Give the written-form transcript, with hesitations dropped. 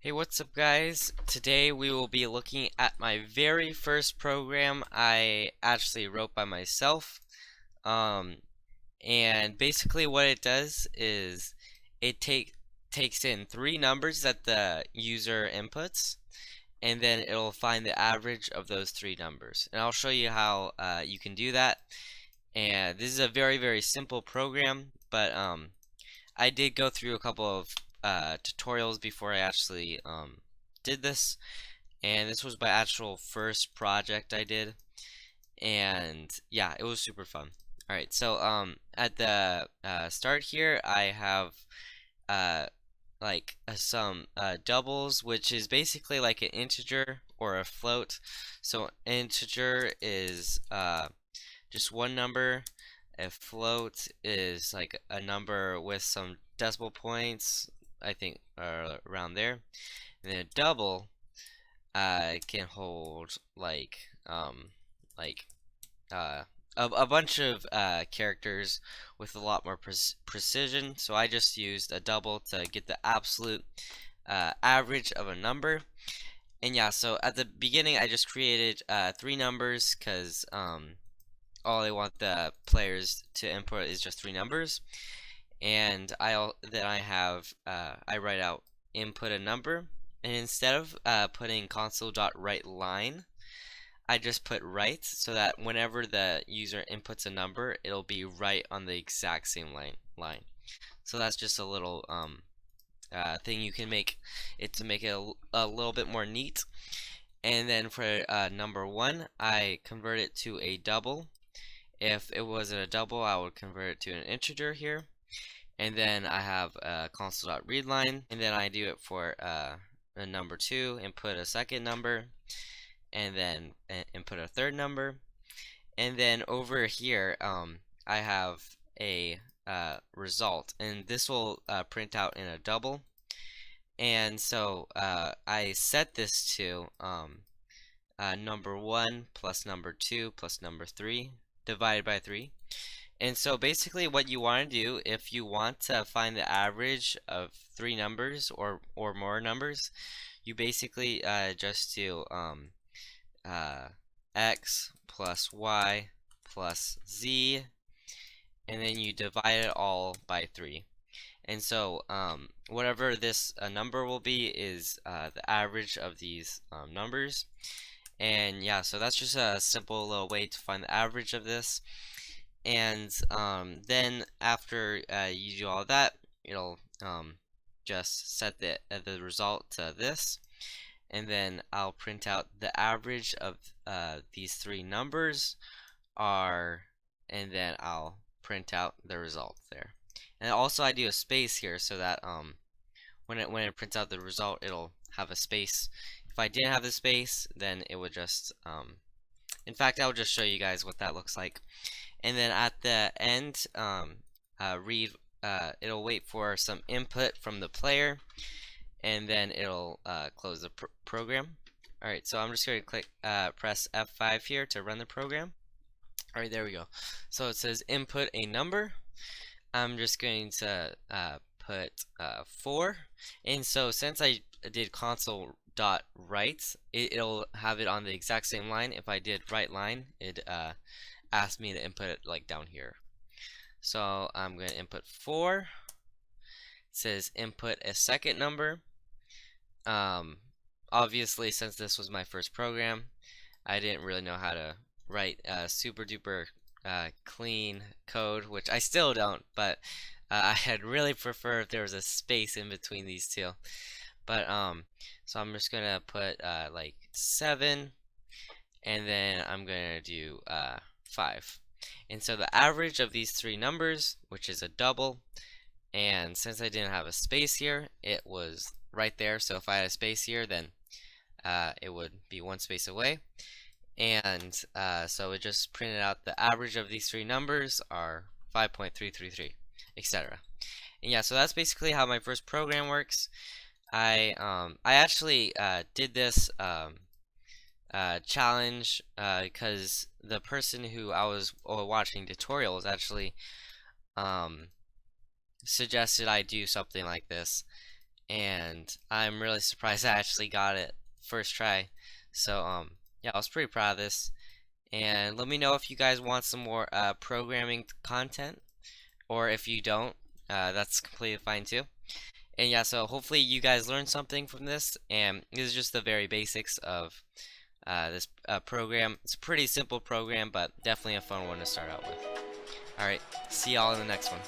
Hey, what's up, guys? Today we will be looking at my very first program I actually wrote by myself. Um, and basically what it does is it takes in three numbers that the user inputs, and then it'll find the average of those three numbers. And I'll show you how you can do that. And this is a very, very simple program, but I did go through a couple of tutorials before I actually did this, and this was my actual first project I did, and yeah, it was super fun. All right, so at the start here, I have uh, some doubles, which is basically like an integer or a float. So integer is just one number. A float is like a number with some decimal points, I think, around there. And then a double can hold like uh, a bunch of characters with a lot more precision. So I just used a double to get the absolute average of a number. And yeah, so at the beginning I just created three numbers because all I want the players to input is just three numbers, and then I write out input a number, and instead of putting console.writeLine, I just put right so that whenever the user inputs a number, it'll be right on the exact same line. So that's just a little thing you can make it to make it a little bit more neat. And then for number one, I convert it to a double. If it wasn't a double, I would convert it to an integer here. And then I have a console.readline, and then I do it for a number two, input a second number, and then input a third number. And then over here, I have a result, and this will print out in a double. And so I set this to number one plus number two plus number three divided by 3. And so basically what you want to do if you want to find the average of three numbers or more numbers, you basically just do uh, x plus y plus z, and then you divide it all by 3. And so whatever this number will be is the average of these numbers. And yeah, so that's just a simple little way to find the average of this. And then after you do all that, it'll just set the result to this, and then I'll print out the average of these three numbers are, and then I'll print out the result there. And also I do a space here so that when it prints out the result, it'll have a space. If I didn't have the space, then it would just in fact, I'll just show you guys what that looks like. And then at the end, it'll wait for some input from the player, and then it'll close the program. All right, so I'm just going to press F5 here to run the program. All right, there we go. So it says input a number. I'm just going to put 4. And so since I did console.write, it'll have it on the exact same line. If I did write line, it asked me to input it like down here. So I'm going to input 4. It says input a second number. Obviously, since this was my first program, I didn't really know how to write super duper clean code, which I still don't, but I'd really prefer if there was a space in between these two. But so I'm just gonna put like 7, and then I'm gonna do 5. And so the average of these three numbers, which is a double, and since I didn't have a space here, it was right there. So if I had a space here, then it would be one space away. And so it just printed out the average of these three numbers are 5.333, etc. And yeah, so that's basically how my first program works. I actually did this challenge because the person who I was watching tutorials actually suggested I do something like this, and I'm really surprised I actually got it first try. So yeah, I was pretty proud of this. And let me know if you guys want some more programming content, or if you don't, that's completely fine too. And yeah, so hopefully you guys learned something from this, and this is just the very basics of this program. It's a pretty simple program, but definitely a fun one to start out with. Alright, see y'all in the next one.